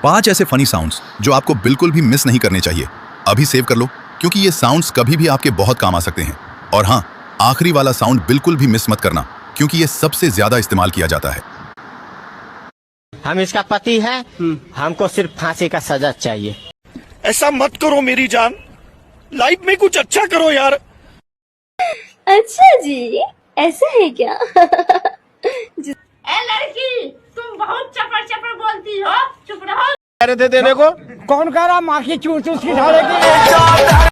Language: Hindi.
5 ऐसे फनी साउंड्स जो आपको बिल्कुल भी मिस नहीं करने चाहिए। अभी सेव कर लो, क्योंकि ये साउंड्स कभी भी आपके बहुत काम आ सकते हैं। और हाँ, आखिरी वाला साउंड बिल्कुल भी मिस मत करना, क्योंकि ये सबसे ज्यादा इस्तेमाल किया जाता है। हम इसका पति है, हमको सिर्फ फांसी का सजा चाहिए। ऐसा मत करो मेरी जान, लाइफ में कुछ अच्छा करो यार। अच्छा जी, ऐसा है क्या? ए लड़की, तुम बहुत चपर चपर बोलती हो, चुप रहो। अरे दे देने को कौन कह रहा माँ की चूस चूस की ढालेगी?